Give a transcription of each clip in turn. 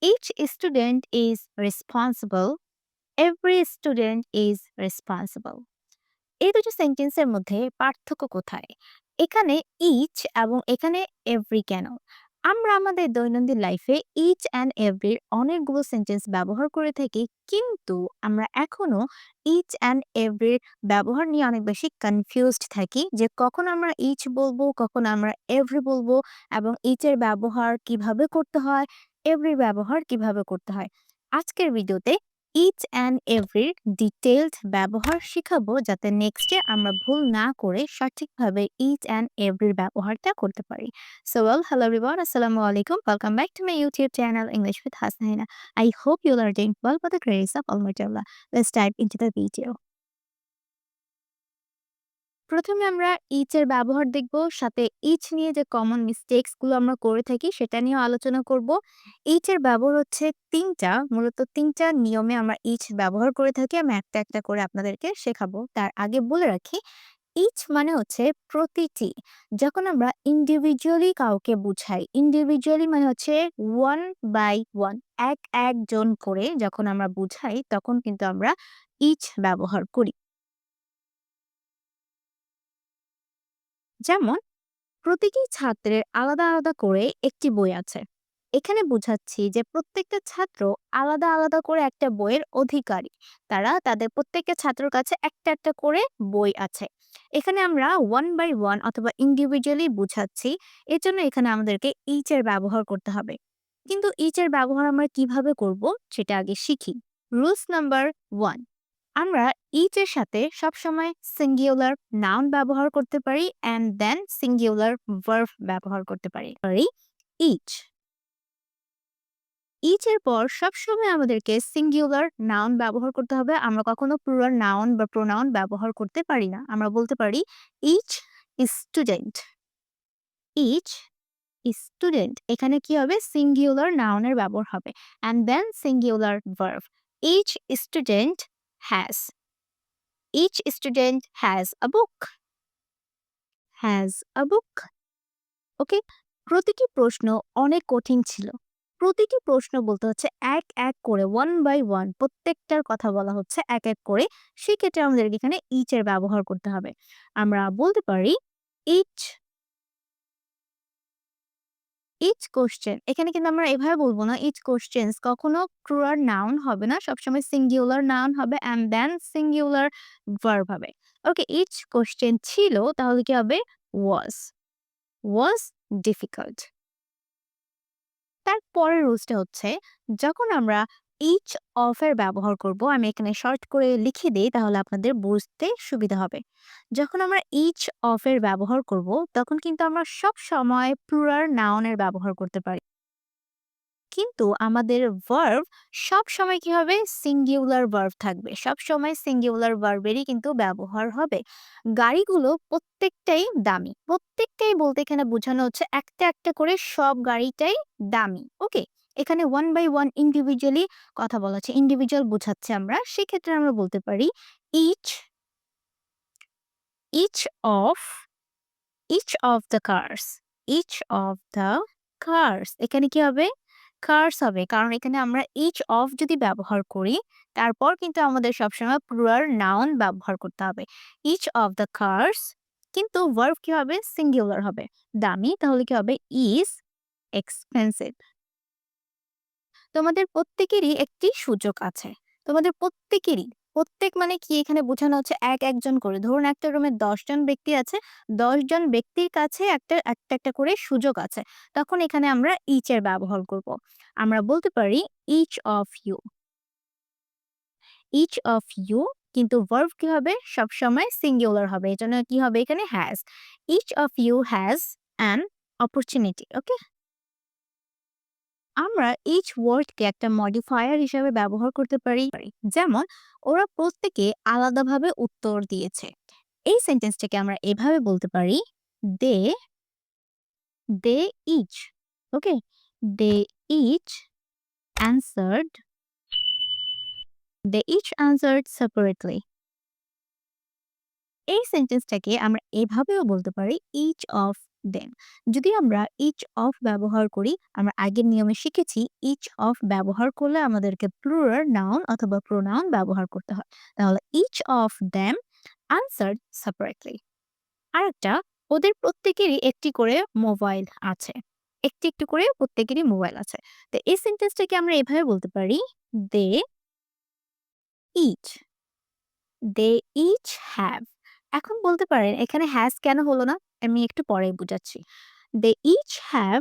Each student is responsible. Every student is responsible. এই দুটো সেন্টেন্সের মধ্যে পার্থক্য কোথায়? এখানে ইচ এবং এখানে এভরি কেন? আমরা আমাদের দৈনন্দিন লাইফে ইচ অ্যান্ড এভরির অনেকগুলো সেন্টেন্স ব্যবহার করে থাকি, কিন্তু আমরা এখনো ইচ অ্যান্ড এভরির ব্যবহার নিয়ে অনেক বেশি কনফিউজড থাকি যে কখন আমরা ইচ বলবো, কখন আমরা এভরি বলবো, এবং ইচের ব্যবহার কিভাবে করতে হয়, এভরির ব্যবহার কিভাবে করতে হয়। আজকের ভিডিওতে ইচ অ্যান্ড এভরির ডিটেইলড ব্যবহার শিখাবো, যাতে নেক্সটে আমরা ভুল না করে সঠিকভাবে ইচ অ্যান্ড এভরির ব্যবহারটা করতে পারি। So hello everyone, assalamu alaikum. Welcome back to my YouTube channel English with Hasnaina. I hope you are doing well by the grace of Almighty Allah. Let's dive into the video. প্রথমে আমরা each এর ব্যবহার দেখব, সাথে each নিয়ে যে common mistakes গুলো আমরা করে থাকি সেটা নিয়ে আলোচনা করব। ইচ এর ব্যবহার হচ্ছে তিনটা, মূলত তিনটা নিয়মে আমরা ইচ ব্যবহার করে থাকি। আমি একটা একটা করে আপনাদেরকে শেখাবো। তার আগে বলে রাখি, ইচ মানে হচ্ছে প্রতিটি। যখন আমরা ইন্ডিভিজুয়ালি কাউকে বুঝাই, ইন্ডিভিজুয়ালি মানে হচ্ছে ওয়ান বাই ওয়ান, এক একজন করে যখন আমরা বুঝাই, তখন কিন্তু আমরা ইচ ব্যবহার করি। যেমন, প্রতিটি ছাত্রের আলাদা আলাদা করে একটি বই আছে। এখানে বোঝাচ্ছি যে প্রত্যেকটা ছাত্র আলাদা আলাদা করে একটা বইয়ের অধিকারী। তারা তাদের প্রত্যেকটা ছাত্রের কাছে একটা একটা করে বই আছে। এখানে আমরা ওয়ান বাই ওয়ান অথবা ইন্ডিভিজুয়ালি বুঝাচ্ছি, এর জন্য এখানে আমাদেরকে ইচ এর ব্যবহার করতে হবে। কিন্তু ইচ এর ব্যবহার আমরা কিভাবে করব সেটা আগে শিখি। রুলস নাম্বার ওয়ান, আমরা ইচ এর সাথে সবসময় সিঙ্গুলার নাউন ব্যবহার করতে পারি অ্যান্ড দেন সিঙ্গুলার ভার্ব ব্যবহার করতে পারি। ইচ, ইচ এর পর সবসময় আমাদেরকে সিঙ্গুলার নাউন ব্যবহার করতে হবে। আমরা কখনো প্লুরাল নাউন বা প্রোনাউন ব্যবহার করতে পারি না। আমরা বলতে পারি ইচ স্টুডেন্ট। ইচ স্টুডেন্ট, এখানে কি হবে? সিঙ্গুলার নাউনের ব্যবহার হবে and then singular verb. Each student has. Each student has a book. Has a book. Okay, প্রতিটি প্রশ্ন অনেক কঠিন ছিল। প্রতিটি প্রশ্ন বলতে হচ্ছে এক এক করে, ওয়ান বাই ওয়ান, প্রত্যেকটার কথা বলা হচ্ছে এক এক করে। সেক্ষেত্রে আমাদের এখানে ইচ এর ব্যবহার করতে হবে। আমরা বলতে পারি ইচ, ইচ কোশ্চেন। এখানে কিন্তু আমরা এভাবে বলবো না, ইচ কোশ্চেন্স কখনো প্লুরাল নাউন হবে না, সবসময় সিঙ্গুলার নাউন হবে অ্যান্ড দেন সিঙ্গুলার ভার্ব হবে। ওকে, ইচ কোশ্চেন ছিল, তাহলে কি হবে? ওয়াজ। Was difficult. তার পরের রুলসটা হচ্ছে, যখন আমরা ইচ অফ এর ব্যবহার করব, আমি এখানে শর্ট করে লিখে দিই তাহলে আপনাদের বুঝতে সুবিধা হবে। যখন আমরা ইচ অফ এর ব্যবহার করব, তখন কিন্তু আমরা সব সময় প্লুরাল নাউনের ব্যবহার করতে পারি, কিন্তু আমাদের ভার্ব সব সময় কি হবে? সিঙ্গুলার ভার্ব থাকবে। সব সময় সিঙ্গুলার ভার্বেরই কিন্তু ব্যবহার হবে। গাড়িগুলো প্রত্যেকটাই দামি। প্রত্যেকটাই বলতে এখানে বোঝানো হচ্ছে একটা একটা করে সব গাড়িটাই দামি। ওকে, এখানে ওয়ান বাই ওয়ান ইন্ডিভিজুয়ালি কথা বলা হচ্ছে, ইন্ডিভিজুয়াল বোঝাচ্ছে আমরা। সেক্ষেত্রে আমরা বলতে পারি each, each of, each of the cars. Each of the cars, এখানে কি হবে? কার্স হবে, কারণ এখানে আমরা ইচ অফ যদি ব্যবহার করি, তারপর কিন্তু আমাদের সবসময় প্লুরাল নাউন ব্যবহার করতে হবে। ইচ অফ দ্য কার্স, কিন্তু ভার্ব কি হবে? সিঙ্গুলার হবে। দামি, তাহলে কি হবে? Is expensive. তোমাদের প্রত্যেকেরই একটি সুযোগ আছে। তোমাদের প্রত্যেকেরই, প্রত্যেক মানে কি এখানে বোঝানো হচ্ছে এক একজন করে। ধরুন একটা রুমে ১০ জন ব্যক্তি আছে, ১০ জন ব্যক্তির কাছে একটা একটা একটা করে সুযোগ আছে। তখন এখানে আমরা ইচ এর ব্যবহার করব। আমরা বলতে পারি each of you. Each of you, কিন্তু ভার্ব কি হবে? সবসময় সিঙ্গুলার হবে। এজন্য কি হবে এখানে? Has. Each of you has an opportunity. Okay, আমরা ইচ ওয়ার্ডকে একটা মডিফায়ার হিসেবে ব্যবহার করতে পারি। যেমন, ওরা প্রত্যেকে আলাদাভাবে উত্তর দিয়েছে। এই সেন্টেন্সটাকে আমরা এভাবে বলতে পারি, দে, দে ইচ। ওকে, দে ইচ অ্যান্সার্ড, দে ইচ অ্যান্সার্ড সেপারেটলি। এই সেন্টেন্সটাকে আমরা এভাবেও বলতে পারি, ইচ অফ দেম। যদি আমরা ইচ অফ ব্যবহার করি, আমরা আগের নিয়মে শিখেছি ইচ অফ ব্যবহার করলে আমাদেরকে প্লুরাল নাউন অথবা প্রোনাউন ব্যবহার করতে হয়। তাহলে each of them answered separately. আরেকটা, ওদের প্রত্যেকেরই একটি করে মোবাইল আছে। একটি করে প্রত্যেকেরই মোবাইল আছে। তো এই সেন্টেন্সটাকে আমরা এভাবে বলতে পারি, দে ইচ দে ইচ হ্যাভ। এখন বলতে পারেন এখানে হ্যাজ কেন হলো না? আমি একটু পরেই বুঝাচ্ছি। They each have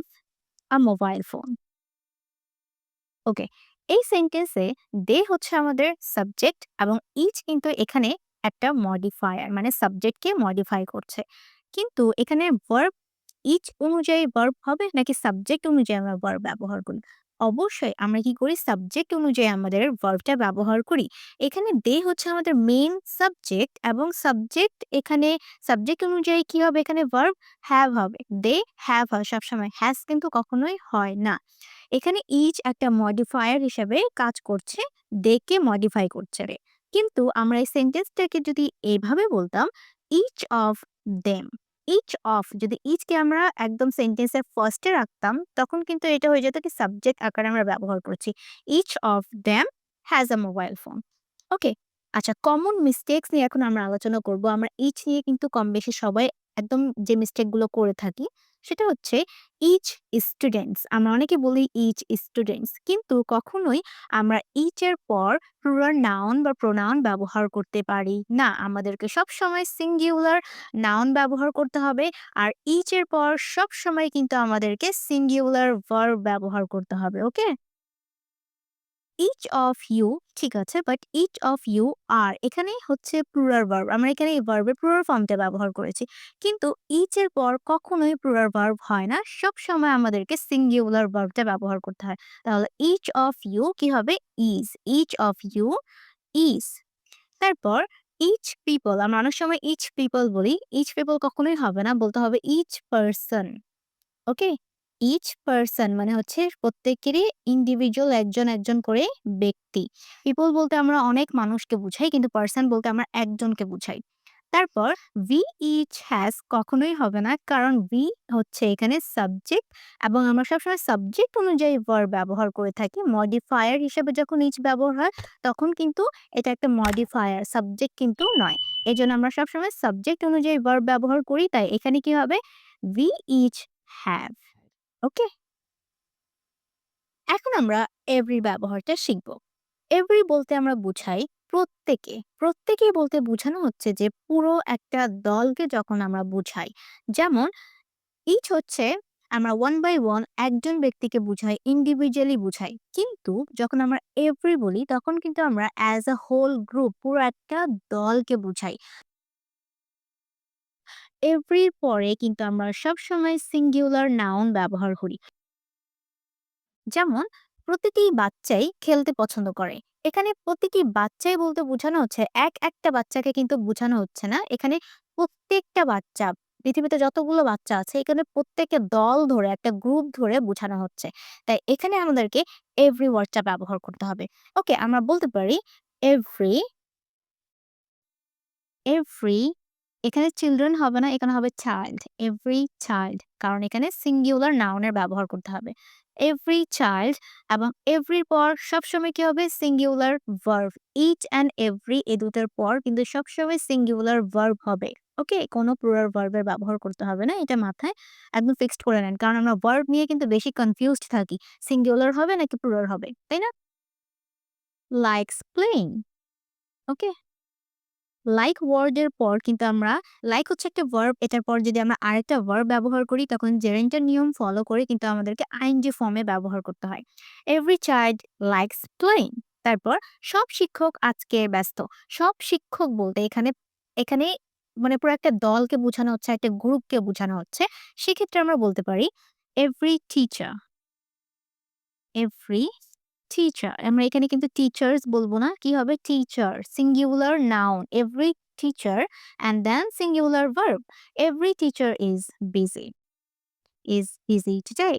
a mobile phone. Okay. এই সেন্টেন্সে দে হচ্ছে আমাদের সাবজেক্ট এবং ইচ কিন্তু এখানে একটা মডিফায়ার মানে সাবজেক্টকে মডিফাই করছে। কিন্তু এখানে ভার্ব ইচ অনুযায়ী ভার্ব হবে নাকি সাবজেক্ট অনুযায়ী আমরা ভার্ব ব্যবহার করি? অবশ্যই আমরা কি করি সাবজেক্ট অনুযায়ী আমাদের ভার্বটা ব্যবহার করি। এখানে দে হচ্ছে আমাদের মেইন সাবজেক্ট এবং সাবজেক্ট এখানে সাবজেক্ট অনুযায়ী কি হবে এখানে ভার্ব হ্যাভ হবে। দে হ্যাভ হয় সবসময়, হ্যাজ কিন্তু কখনোই হয় না। এখানে ইচ একটা মডিফায়ার হিসেবে কাজ করছে, দে কে মডিফাই করছে রে। কিন্তু আমরা এই সেন্টেন্সটাকে যদি এভাবে বলতাম, each of them. Each of যদি ইচকে আমরা একদম সেন্টেন্সের ফার্স্টে রাখতাম, তখন কিন্তু এটা হয়ে যেত কি সাবজেক্ট আকারে আমরা ব্যবহার করছি। Each of them has a mobile phone. Okay? আচ্ছা, কমন মিস্টেকস নিয়ে এখন আমরা আলোচনা করব। আমরা ইচ নিয়ে কিন্তু কম বেশি সবাই একদম যে মিস্টেক গুলো করে থাকি, সেটা হচ্ছে ইচ স্টুডেন্টস। আমরা অনেকে বলি ইচ স্টুডেন্টস। কিন্তু কখনোই আমরা ইচ এর পর প্লুরাল নাউন বা প্রোনাউন ব্যবহার করতে পারি না। আমাদেরকে সবসময় সিঙ্গুলার নাউন ব্যবহার করতে হবে। আর ইচ এর পর সবসময় কিন্তু আমাদেরকে সিঙ্গুলার ভার্ব ব্যবহার করতে হবে। ওকে? ইচ অফ ইউ ঠিক আছে, but each of you are এখানে হচ্ছে প্লুরাল ভার্ব। আমরা এখানে এই ভার্বের প্লুরাল ফর্মটা ব্যবহার করেছি। কিন্তু ইচ এর পর কখনোই প্লুরাল ভার্ব হয় না। সবসময় আমাদেরকে সিঙ্গুলার ভার্বটা ব্যবহার করতে হয়। তাহলে ইচ অফ ইউ কি হবে? Is. Each of you is. তারপর ইচ পিপল, আমরা অনেক সময় ইচ পিপল বলি। ইচ পিপল কখনোই হবে না। বলতে হবে each person. Okay? Each person মানে হচ্ছে প্রত্যেকেরই ইন্ডিভিজুয়াল একজন করে ব্যক্তি। পিপল বলতে আমরা অনেক মানুষকে বুঝাই, কিন্তু পারসন বলতে আমরা একজনকে বুঝাই। তারপর উই ইচ হ্যাজ কখনোই হবে না। কারণ উই হচ্ছে এখানে সাবজেক্ট এবং আমরা সবসময় সাবজেক্ট অনুযায়ী ভার্ব ব্যবহার করে থাকি। মডিফায়ার হিসেবে যখন ইচ ব্যবহার হয় তখন কিন্তু এটা একটা মডিফায়ার, সাবজেক্ট কিন্তু নয়। এজন্য আমরা সবসময় সাবজেক্ট অনুযায়ী ভার্ব ব্যবহার করি। তাই এখানে কি হবে? We each have. ওকে? এখন আমরা এভরি ব্যবহারটা শিখব। এভরি বলতে আমরা বুঝাই প্রত্যেকে। প্রত্যেকেই বলতে বোঝানো হচ্ছে যে পুরো একটা দলকে যখন আমরা বুঝাই। যেমন ইচ হচ্ছে আমরা ওয়ান বাই ওয়ান একজন ব্যক্তিকে বুঝাই, ইন্ডিভিজুয়ালি বুঝাই। কিন্তু যখন আমরা এভরি বলি তখন কিন্তু আমরা অ্যাজ আ হোল গ্রুপ পুরো একটা দলকে বুঝাই। এভরির পরে কিন্তু আমরা সবসময় সিঙ্গুলার নাউন ব্যবহার করি। যেমন প্রতিটি বাচ্চাই খেলতে পছন্দ করে। এখানে প্রতিটি বাচ্চাই বলতে বোঝানো হচ্ছে একটা বাচ্চাকে কিন্তু বোঝানো হচ্ছে না। এখানে প্রত্যেকটা বাচ্চা, পৃথিবীতে যতগুলো বাচ্চা আছে এখানে প্রত্যেকটা দল ধরে একটা গ্রুপ ধরে বোঝানো হচ্ছে। তাই এখানে আমাদেরকে এভরি ওয়ার্ডটা ব্যবহার করতে হবে। ওকে, আমরা বলতে পারি এভরি, এভরি এখানে চিলড্রেন হবে না, এখানে হবে চাইল্ড। এভরি চাইল্ড, কারণ এখানে সিঙ্গুলার নাউনের ব্যবহার করতে হবে। এভরি চাইল্ড এবং এভরির পর সবসময় কি হবে? Singular verb. Each and every এই দুটোর পর কিন্তু সবসময় সিঙ্গুলার ভার্ব হবে। ওকে? কোনো প্লুরাল ভার্বের ব্যবহার করতে হবে না। এটা মাথায় একদম ফিক্সড করে নেন। কারণ আমরা ভার্ব নিয়ে কিন্তু বেশি কনফিউজড থাকি। সিঙ্গুলার হবে নাকি প্লুরাল হবে। তাই না? Likes playing. Okay? Like word এর পর কিন্তু আমরা লাইক হচ্ছে একটা ভার্ব, এটার পর যদি আমরা আরেকটা ভার্ব ব্যবহার করি তখন জেরেন্টার নিয়ম ফলো করে কিন্তু আমাদেরকে আইএনজি ফর্মে ব্যবহার করতে হয়। Every child likes playing. তারপর সব শিক্ষক আজকে ব্যস্ত। সব শিক্ষক বলতে এখানে এখানে মানে পুরো একটা দলকে বোঝানো হচ্ছে, একটা গ্রুপকে বোঝানো হচ্ছে। সেক্ষেত্রে আমরা বলতে পারি এভরি টিচার, এভরি টিচার। আমরা এখানে কিন্তু টিচার্স বলবো না। কি হবে? Teacher. Singular noun. Every teacher and then singular verb. Every teacher is busy. Is busy today.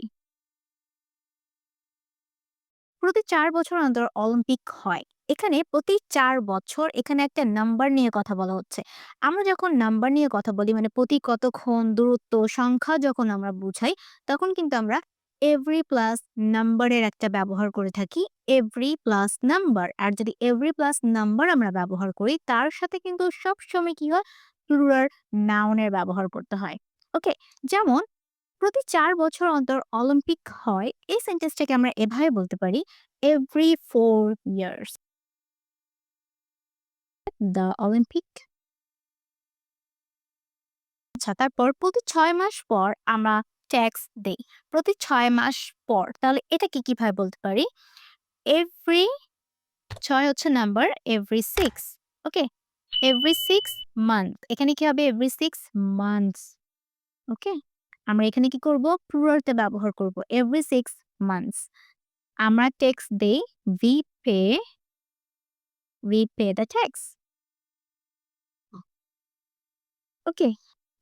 প্রতি ৪ বছর অন্তর অলিম্পিক হয়। এখানে প্রতি ৪ বছর এখানে একটা নাম্বার নিয়ে কথা বলা হচ্ছে। আমরা যখন নাম্বার নিয়ে কথা বলি মানে প্রতি কতক্ষণ, দূরত্ব, সংখ্যা যখন আমরা বুঝাই, তখন কিন্তু আমরা এভরি প্লাস নাম্বারের একটা ব্যবহার করে থাকি। Every plus number. আর যদি এভরি প্লাস নাম্বার আমরা ব্যবহার করি, তার সাথে কিন্তু সবসময় কি হয়? প্লুরাল নাউন এর ব্যবহার করতে হয়। ওকে? যেমন প্রতি ৪ বছর অন্তর অলিম্পিক হয়। এই সেন্টেন্সটাকে আমরা এভাবে বলতে পারি, এভরি 4 ইয়ার্স দ্য অলিম্পিক। আচ্ছা, তারপর প্রতি ৬ মাস পর আমরা ট্যাক্স দেই। প্রতি ৬ মাস পর। তাহলে এটাকে কিভাবে বলতে পারি? এভরি ৬ হচ্ছে number, every 6 okay? Every 6 month. এখানে কি হবে? Every 6 months okay? আমরা এখানে কি করব? প্লুরালটা ব্যবহার করব। Every 6 months. আমরা ট্যাক্স দেই। we pay we pay the tax okay?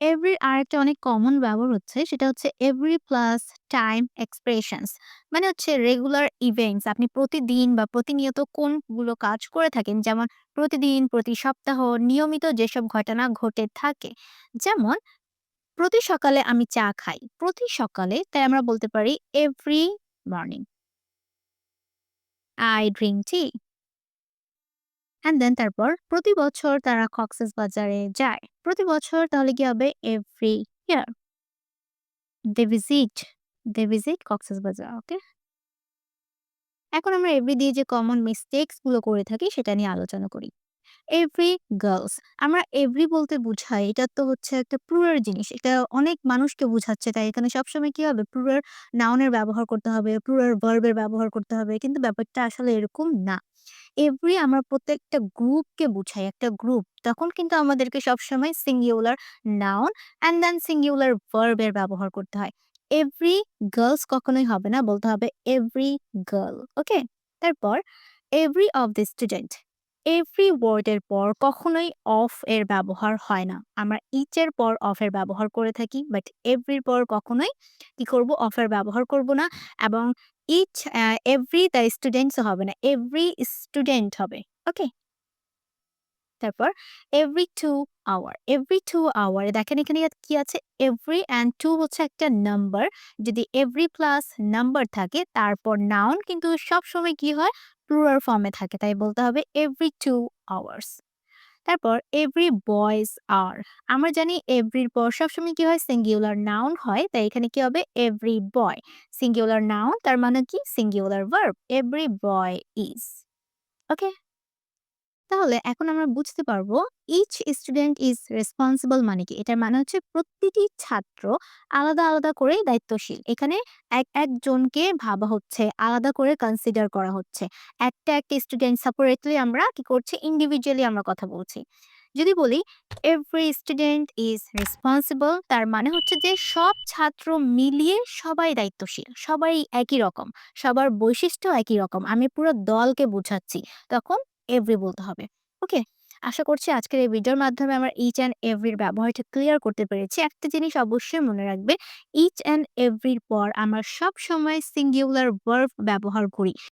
এভরির আরেকটা অনেক কমন ব্যবহার হচ্ছে সেটা হচ্ছে এভরি প্লাস টাইম এক্সপ্রেশনস মানে হচ্ছে রেগুলার ইভেন্টস আপনি প্রতিদিন বা প্রতিনিয়ত কোনগুলো কাজ করে থাকেন যেমন প্রতিদিন, প্রতি সপ্তাহ, নিয়মিত যেসব ঘটনা ঘটে থাকে। যেমন প্রতি সকালে আমি চা খাই। প্রতি সকালে তাই আমরা বলতে পারি every morning I drink tea. And then তারপর প্রতি বছর তারা কক্সবাজারে যায়। প্রতি বছর তাহলে কি হবে? Every year they visit Cox's Bazar. Okay? এখন আমরা এভরি দিয়ে যে কমন মিস্টেকস গুলো করে থাকি সেটা নিয়ে আলোচনা করি। এভরি গার্লস আমরা এভরি বলতে বুঝাই এটা তো হচ্ছে একটা প্লুরাল জিনিস। এটা অনেক মানুষকে বুঝাচ্ছে। তাই এখানে সবসময় কি হবে? প্লুরাল নাউন এর ব্যবহার করতে হবে, প্লুরাল ভার্ব এর ব্যবহার করতে হবে। কিন্তু ব্যাপারটা আসলে এরকম না। এভরি আমরা প্রত্যেকটা গ্রুপকে বুঝাই, একটা গ্রুপ। তখন কিন্তু আমাদেরকে সবসময় singular noun and then singular verb এর ব্যবহার করতে হয়। এভরি গার্লস কখনোই হবে না, বলতে হবে এভরি গার্ল। ওকে? তারপর every of the student. Every word এর পর কখনোই অফ এর ব্যবহার হয় না। আমরা ইচ এর পর অফ এর ব্যবহার করে থাকি। বাট এভরির পর কখনোই কি করব? অফ এর ব্যবহার করব না এবং ইচ এভরি দ্য স্টুডেন্টস ও হবে না। এভরি স্টুডেন্ট হবে। ওকে? তারপর এভরি 2 আওয়ার। এভরি 2 আওয়ার দেখেন এখানে কি আছে? এভরি অ্যান্ড 2 হচ্ছে একটা নাম্বার। যদি এভরি প্লাস নাম্বার থাকে তারপর নাউন কিন্তু সবসময় কি হয়? প্লুরাল ফর্মে থাকে। তাই বলতে হবে এভরি 2 আওয়ার্স। তারপর এভরি বয়েজ আর। আমরা জানি এভরির পর সবসময় কি হয়? সিঙ্গুলার নাউন হয়। তাই এখানে কি হবে? এভরি বয়। সিঙ্গুলার নাউন তার মানে কি? Singular verb. Every boy is. Okay? তাহলে এখন আমরা বুঝতে পারবো ইচ স্টুডেন্ট ইজ রেসপন্সিবল মানে কি? এটার মানে হচ্ছে প্রতিটি ছাত্র আলাদা, আলাদা করে দায়িত্বশীল। এখানে একজনকে ভাবা হচ্ছে, আলাদা করে কনসিডার করা হচ্ছে। একটা স্টুডেন্ট সেপারেটলি আমরা কি করছি? ইন্ডিভিজুয়ালি আমরা কথা বলছি। যদি বলি এভরি স্টুডেন্ট ইজ রেসপন্সিবল তার মানে হচ্ছে যে সব ছাত্র মিলিয়ে সবাই দায়িত্বশীল। সবাই একই রকম। সবার বৈশিষ্ট্য একই রকম। আমি পুরো দলকে বুঝাচ্ছি। তখন এভরি বলতে হবে। ওকে? আশা করছি আজকের এই ভিডিওর মাধ্যমে আমরা ইচ অ্যান্ড এভরির ব্যবহারটা ক্লিয়ার করতে পেরেছি। একটা জিনিস অবশ্যই মনে রাখবে, ইচ অ্যান্ড এভরির পর আমরা সবসময় সিঙ্গুলার ভার্ব ব্যবহার করি।